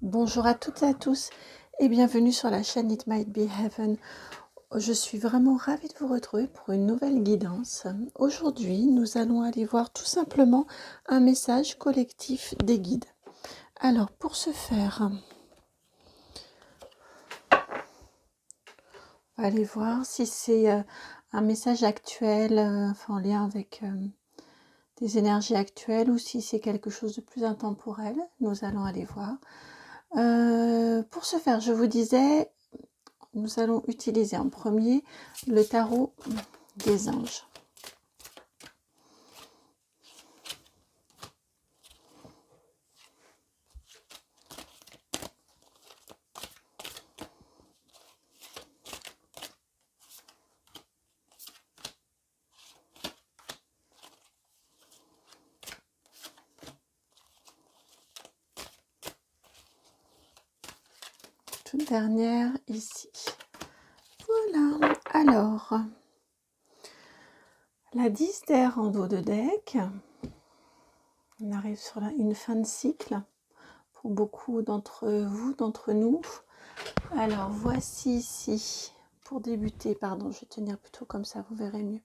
Bonjour à toutes et à tous et bienvenue sur la chaîne It Might Be Heaven. Je suis vraiment ravie de vous retrouver pour une nouvelle guidance. Aujourd'hui, nous allons aller voir tout simplement un message collectif des guides. Alors, pour ce faire, on va aller voir si c'est un message actuel, en lien avec des énergies actuelles ou si c'est quelque chose de plus intemporel. Nous allons aller voir. Pour ce faire, je vous disais, nous allons utiliser en premier le tarot des anges. Toute dernière ici. Voilà. Alors, la 10 d'air en dos de deck. On arrive sur une fin de cycle pour beaucoup d'entre vous, d'entre nous. Alors, voici ici, pour débuter, pardon, je vais tenir plutôt comme ça, vous verrez mieux.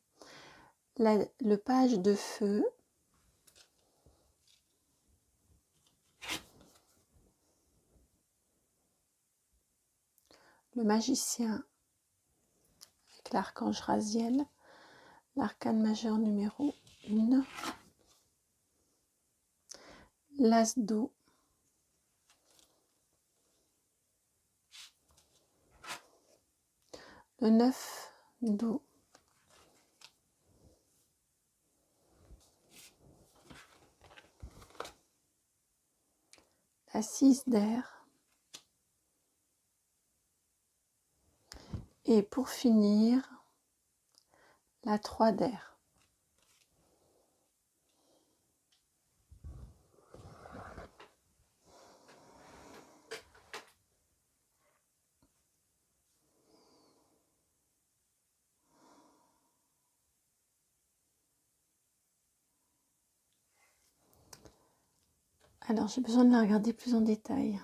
Le page de feu. Le magicien avec l'archange Raziel. L'arcane majeur numéro 1. L'as d'eau. Le 9 d'eau. La 6 d'air. Et pour finir, la 3 d'air. Alors, j'ai besoin de la regarder plus en détail.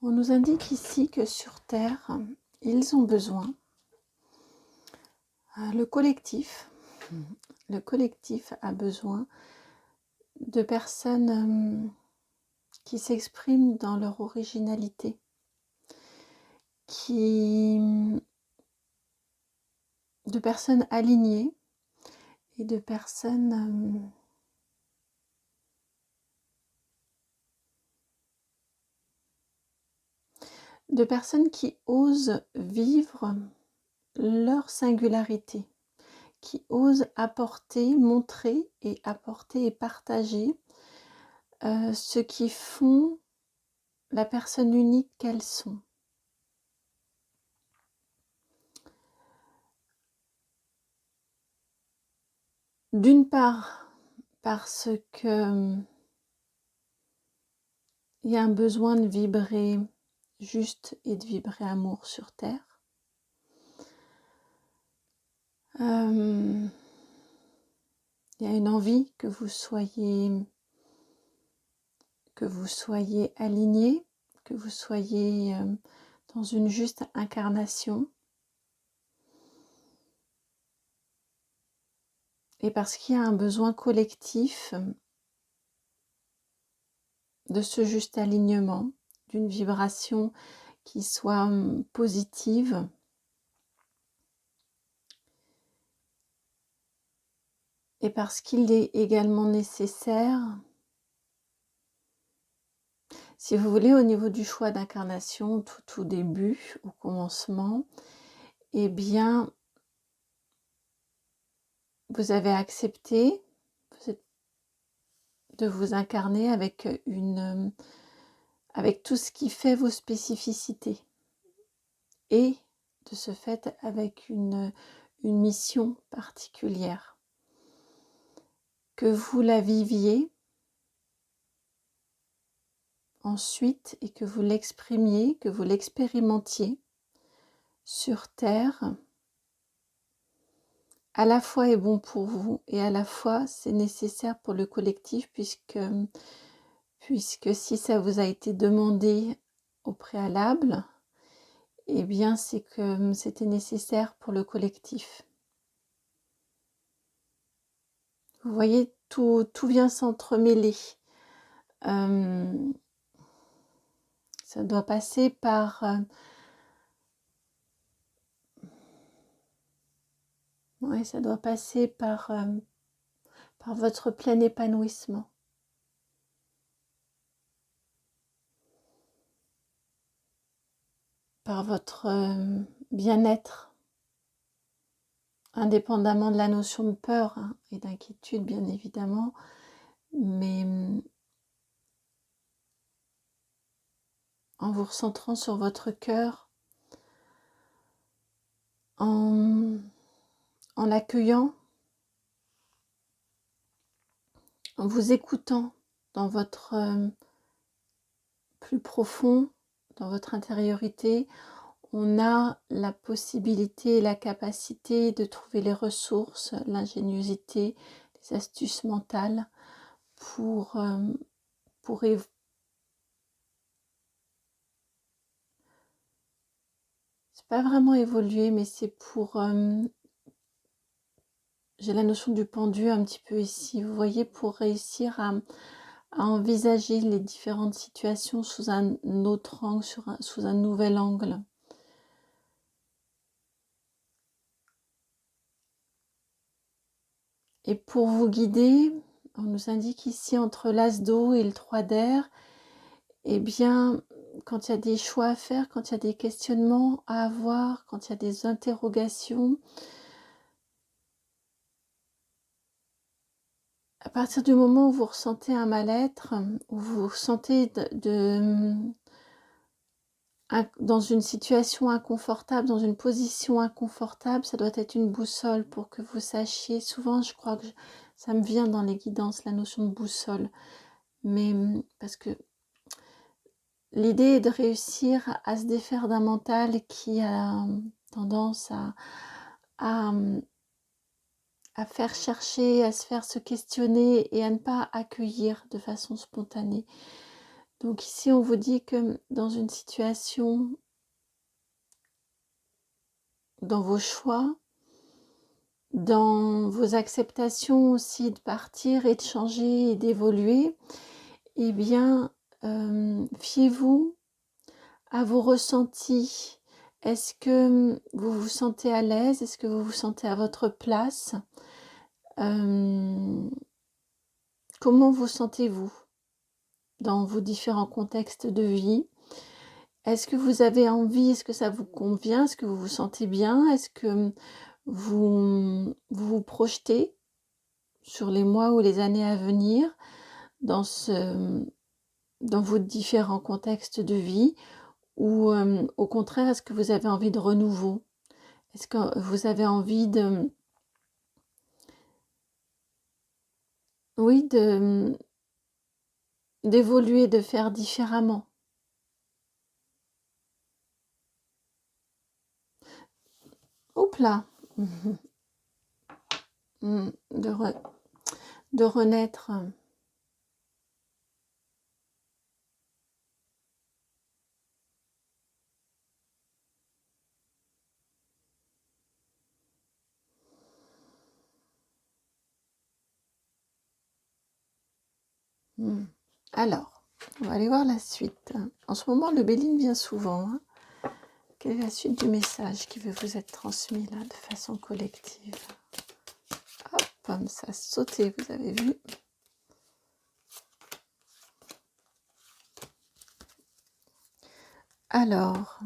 On nous indique ici que sur Terre, ils ont besoin, le collectif a besoin de personnes qui s'expriment dans leur originalité, de personnes alignées et de personnes qui osent vivre leur singularité, qui osent montrer et apporter et partager ce qui font la personne unique qu'elles sont. D'une part, parce que il y a un besoin de vibrer juste et de vibrer amour sur Terre. Il y a une envie que vous soyez alignés, que vous soyez dans une juste incarnation. Et parce qu'il y a un besoin collectif de ce juste alignement, d'une vibration qui soit positive. Et parce qu'il est également nécessaire, si vous voulez, au niveau du choix d'incarnation, tout au début, au commencement, eh bien, vous avez accepté de vous incarner avec tout ce qui fait vos spécificités et de ce fait avec une mission particulière. Que vous la viviez ensuite et que vous l'exprimiez, que vous l'expérimentiez sur Terre, à la fois est bon pour vous et à la fois c'est nécessaire pour le collectif puisque si ça vous a été demandé au préalable, eh bien c'est que c'était nécessaire pour le collectif. Vous voyez, tout vient s'entremêler. Ça doit passer par... ça doit passer par votre plein épanouissement. Par votre bien-être, indépendamment de la notion de peur et d'inquiétude, bien évidemment, mais en vous recentrant sur votre cœur, en l'accueillant, en vous écoutant dans votre plus profond, dans votre intériorité, on a la possibilité et la capacité de trouver les ressources, l'ingéniosité, les astuces mentales pour c'est pas vraiment évoluer, mais c'est pour j'ai la notion du pendu un petit peu ici, vous voyez, pour réussir à envisager les différentes situations sous un autre angle, sous un nouvel angle. Et pour vous guider, on nous indique ici entre l'as d'eau et le 3 d'air, eh bien, quand il y a des choix à faire, quand il y a des questionnements à avoir, quand il y a des interrogations, à partir du moment où vous ressentez un mal-être, où vous vous sentez dans une situation inconfortable, dans une position inconfortable, ça doit être une boussole pour que vous sachiez. Souvent, je crois que ça me vient dans les guidances, la notion de boussole. Mais parce que l'idée est de réussir à se défaire d'un mental qui a tendance à faire chercher, à se faire se questionner et à ne pas accueillir de façon spontanée. Donc ici, on vous dit que dans une situation, dans vos choix, dans vos acceptations aussi de partir et de changer et d'évoluer, eh bien, fiez-vous à vos ressentis. Est-ce que vous vous sentez à l'aise? Est-ce que vous vous sentez à votre place? Comment vous sentez-vous dans vos différents contextes de vie? Est-ce que vous avez envie? Est-ce que ça vous convient? Est-ce que vous vous sentez bien? Est-ce que vous projetez sur les mois ou les années à venir dans vos différents contextes de vie? Ou au contraire, est-ce que vous avez envie de renouveau? Est-ce que vous avez envie d'évoluer, de faire différemment? Hop là. De renaître. Alors, on va aller voir la suite. En ce moment, le Béline vient souvent. Quelle est la suite du message qui veut vous être transmis là de façon collective? Hop, comme ça a sauté, vous avez vu? Alors,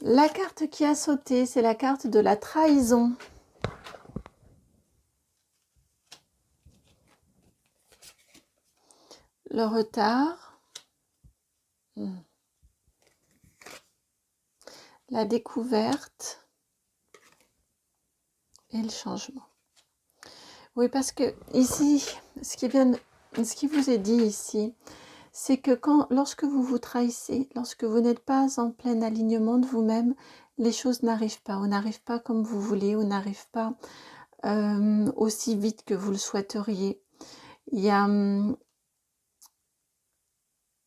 la carte qui a sauté, c'est la carte de la trahison. Le retard. La découverte. Et le changement. Oui, parce que ici, ce qui vous est dit ici, c'est que lorsque vous vous trahissez, lorsque vous n'êtes pas en plein alignement de vous-même, les choses n'arrivent pas, ou n'arrivent pas comme vous voulez, ou n'arrivent pas aussi vite que vous le souhaiteriez. Il y a,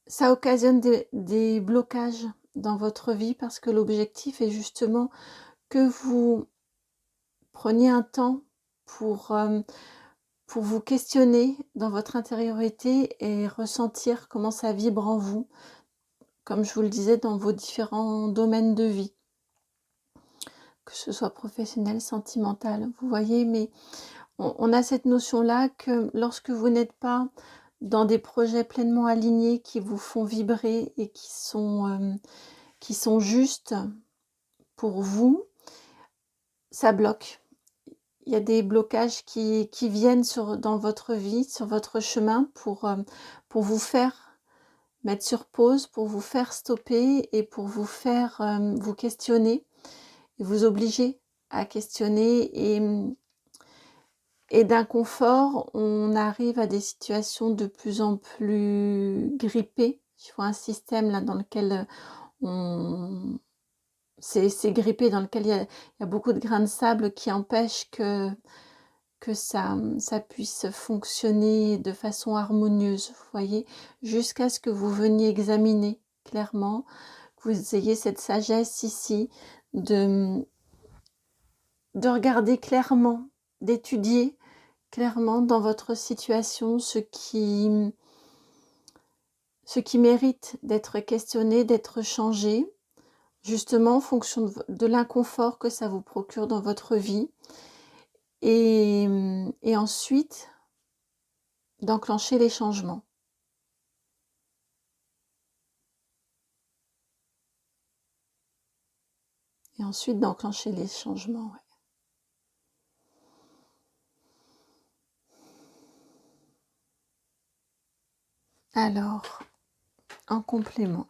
ça occasionne des blocages dans votre vie parce que l'objectif est justement que vous preniez un temps pour vous questionner dans votre intériorité et ressentir comment ça vibre en vous, comme je vous le disais, dans vos différents domaines de vie, que ce soit professionnel, sentimental, vous voyez, mais on a cette notion-là que lorsque vous n'êtes pas dans des projets pleinement alignés qui vous font vibrer et qui sont justes pour vous, ça bloque. Il y a des blocages qui viennent dans votre vie, sur votre chemin pour vous faire mettre sur pause, pour vous faire stopper et pour vous faire vous questionner et vous obliger à questionner. Et d'inconfort, on arrive à des situations de plus en plus grippées. Je vois un système là dans lequel c'est grippé, dans lequel il y a beaucoup de grains de sable qui empêchent que ça puisse fonctionner de façon harmonieuse, vous voyez, jusqu'à ce que vous veniez examiner clairement, que vous ayez cette sagesse ici de regarder clairement, d'étudier clairement dans votre situation ce qui mérite d'être questionné, d'être changé, justement en fonction de l'inconfort que ça vous procure dans votre vie. Et ensuite, d'enclencher les changements. Et ensuite, d'enclencher les changements, ouais. Alors, en complément,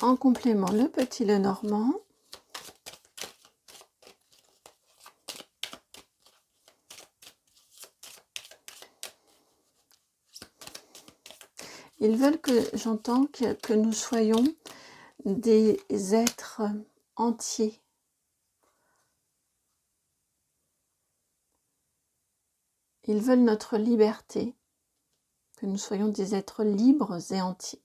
le petit Lenormand, ils veulent j'entends que nous soyons des êtres entiers. Ils veulent notre liberté, que nous soyons des êtres libres et entiers.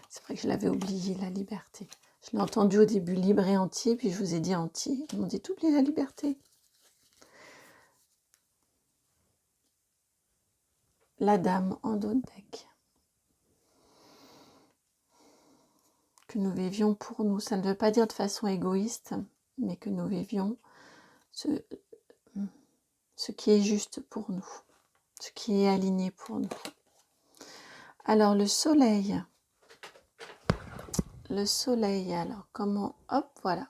C'est vrai que je l'avais oublié, la liberté. Je l'ai entendu au début, libre et entier, puis je vous ai dit entier. Ils m'ont dit, t'oublies la liberté. La dame en dos de deck. Que nous vivions pour nous. Ça ne veut pas dire de façon égoïste, mais que nous vivions ce qui est juste pour nous, ce qui est aligné pour nous. Alors le soleil, alors comment, hop, voilà.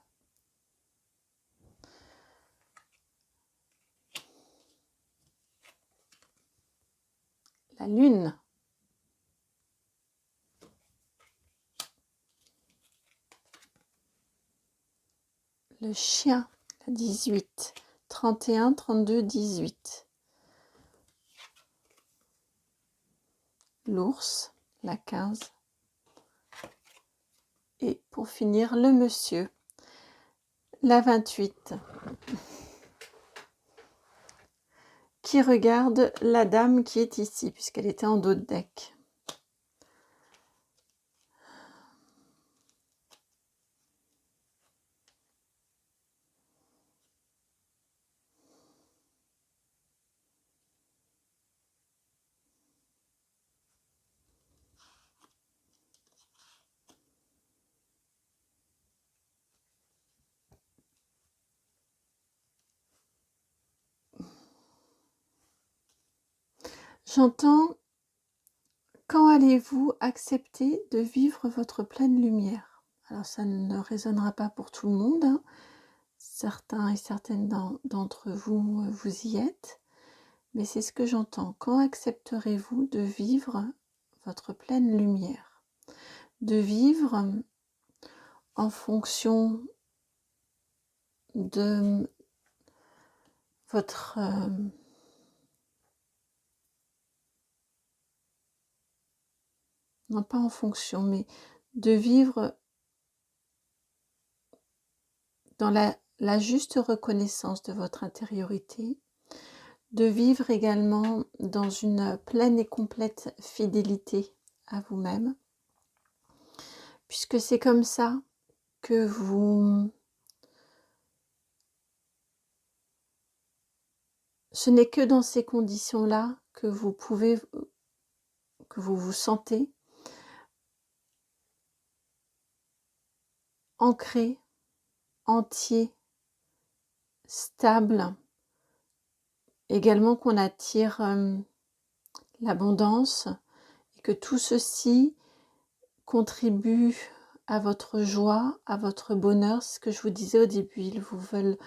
La lune. Le chien, la 18. 31, 32, 18. L'ours, la 15. Et pour finir, le monsieur, la 28. Qui regarde la dame qui est ici, puisqu'elle était en dos de deck. J'entends, quand allez-vous accepter de vivre votre pleine lumière? Alors ça ne résonnera pas pour tout le monde, hein. Certains et certaines d'entre vous, vous y êtes, mais c'est ce que j'entends. Quand accepterez-vous de vivre votre pleine lumière? De vivre en fonction de votre non pas en fonction, mais de vivre dans la juste reconnaissance de votre intériorité, de vivre également dans une pleine et complète fidélité à vous-même, puisque c'est comme ça que ce n'est que dans ces conditions-là que vous vous sentez ancré, entier, stable, également qu'on attire l'abondance et que tout ceci contribue à votre joie, à votre bonheur. C'est ce que je vous disais au début, ils vous veulent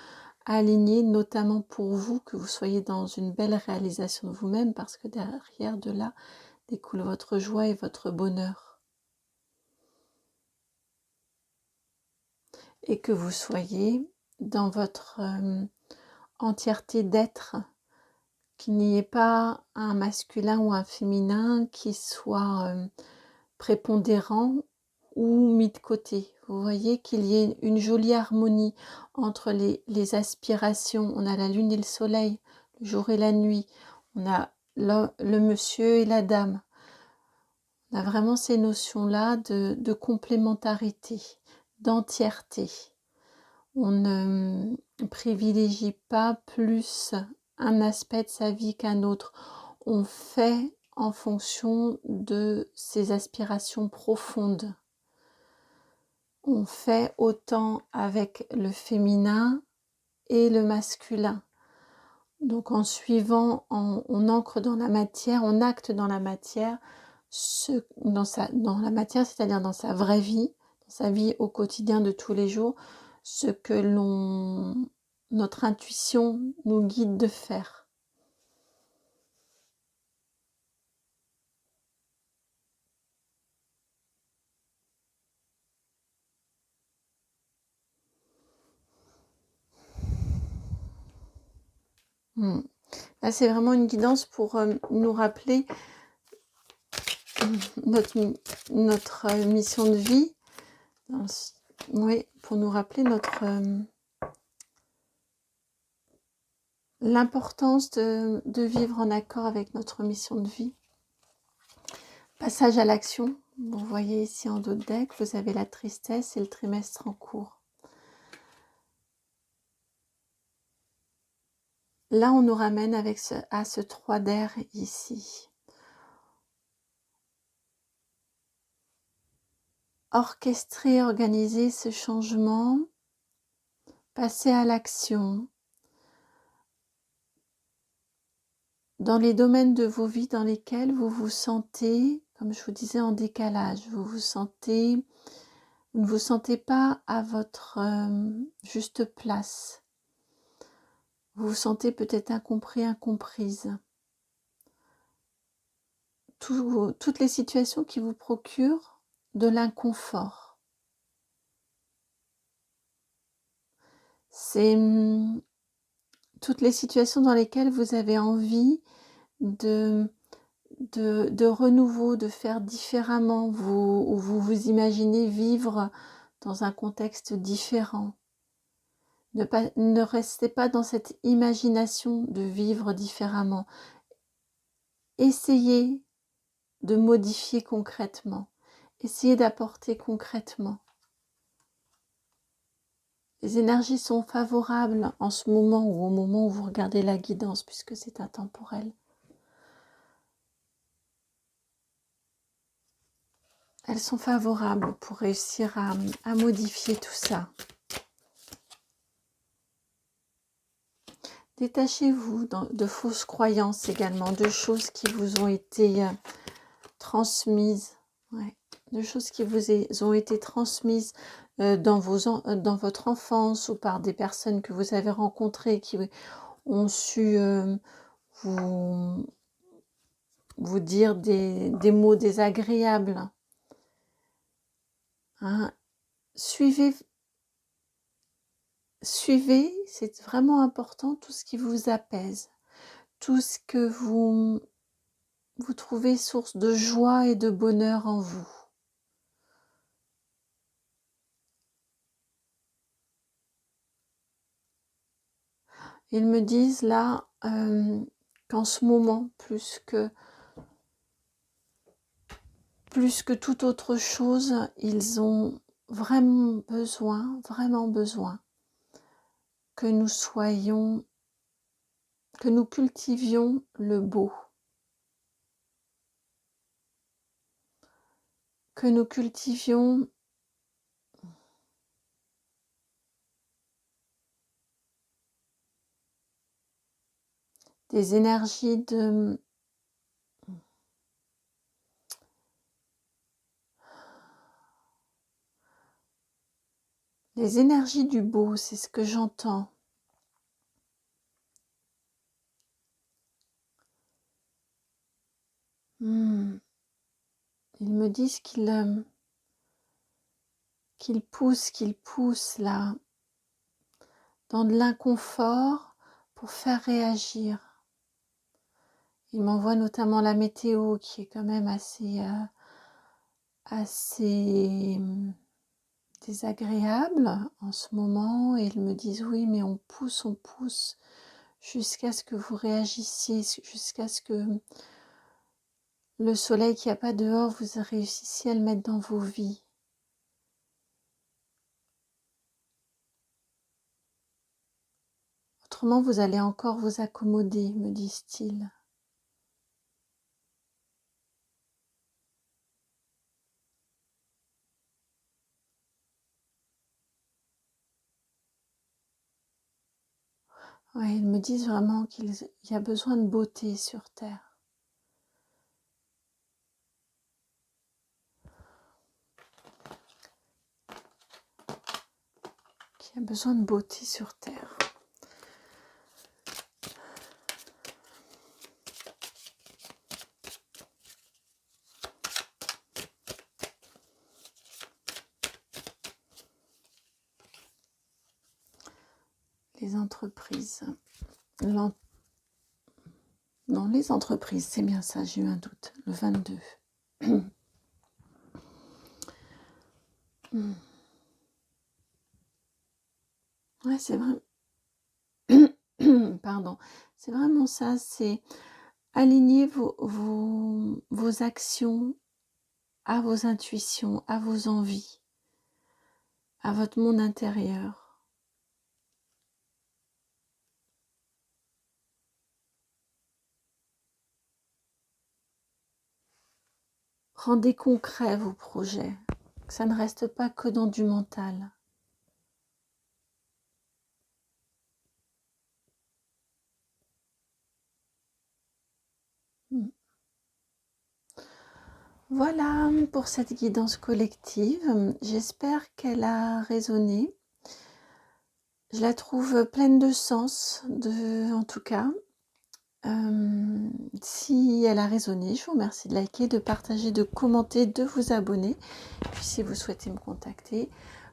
aligner, notamment pour vous, que vous soyez dans une belle réalisation de vous-même, parce que derrière de là découle votre joie et votre bonheur. Et que vous soyez dans votre entièreté d'être, qu'il n'y ait pas un masculin ou un féminin qui soit prépondérant ou mis de côté. Vous voyez qu'il y ait une jolie harmonie entre les aspirations. On a la lune et le soleil, le jour et la nuit. On a le monsieur et la dame. On a vraiment ces notions-là de complémentarité, d'entièreté. On ne privilégie pas plus un aspect de sa vie qu'un autre. On fait en fonction de ses aspirations profondes. On fait autant avec le féminin et le masculin. Donc en suivant, on ancre dans la matière, on acte dans la matière, dans la matière, c'est-à-dire dans sa vraie vie, dans sa vie au quotidien de tous les jours, ce que notre intuition nous guide de faire. Là, c'est vraiment une guidance pour nous rappeler notre mission de vie. Oui, pour nous rappeler l'importance de vivre en accord avec notre mission de vie. Passage à l'action. Vous voyez ici en dos de deck, vous avez la tristesse et le trimestre en cours. Là, on nous ramène à ce 3 d'air ici. Orchestrer, organiser ce changement, passer à l'action dans les domaines de vos vies dans lesquels vous vous sentez, comme je vous disais, en décalage. Vous ne vous sentez pas à votre juste place. Vous vous sentez peut-être incompris, incomprise. Toutes les situations qui vous procurent de l'inconfort. C'est toutes les situations dans lesquelles vous avez envie de renouveau, de faire différemment, où vous vous imaginez vivre dans un contexte différent. Ne restez pas dans cette imagination de vivre différemment. Essayez de modifier concrètement. Essayez d'apporter concrètement. Les énergies sont favorables en ce moment ou au moment où vous regardez la guidance, puisque c'est intemporel. Elles sont favorables pour réussir à modifier tout ça. Détachez-vous de fausses croyances également, de choses qui vous ont été transmises, de choses qui vous ont été transmises dans votre enfance ou par des personnes que vous avez rencontrées qui ont su vous dire des mots désagréables. Suivez suivez, c'est vraiment important, tout ce qui vous apaise, tout ce que vous trouvez source de joie et de bonheur en vous. Ils me disent là qu'en ce moment, plus que toute autre chose, ils ont vraiment besoin que nous cultivions le beau, que nous cultivions des énergies les énergies du beau, c'est ce que j'entends. Ils me disent qu'ils poussent là, dans de l'inconfort pour faire réagir. Ils m'envoient notamment la météo qui est quand même assez désagréable en ce moment, et ils me disent oui, mais on pousse jusqu'à ce que vous réagissiez, jusqu'à ce que le soleil qu'il n'y a pas dehors, vous réussissiez à le mettre dans vos vies. Autrement, vous allez encore vous accommoder, me disent-ils. Ouais, ils me disent vraiment qu'il y a besoin de beauté sur Terre. Qu'il y a besoin de beauté sur Terre. Les entreprises. Non, les entreprises, c'est bien ça, j'ai eu un doute. Le 22. Ouais, c'est vrai. Pardon. C'est vraiment ça, c'est aligner vos actions à vos intuitions, à vos envies, à votre monde intérieur. Rendez concret vos projets, que ça ne reste pas que dans du mental. Voilà pour cette guidance collective. J'espère qu'elle a résonné. Je la trouve pleine de sens, en tout cas. Si elle a résonné, je vous remercie de liker, de partager, de commenter, de vous abonner. Puis si vous souhaitez me contacter,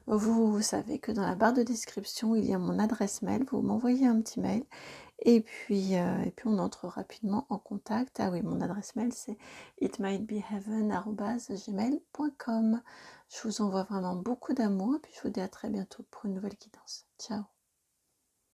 vous savez que dans la barre de description, il y a mon adresse mail. Vous m'envoyez un petit mail et puis on entre rapidement en contact. Ah oui, mon adresse mail, c'est itmightbeheaven@gmail.com. Je vous envoie vraiment beaucoup d'amour et puis je vous dis à très bientôt pour une nouvelle guidance. Ciao.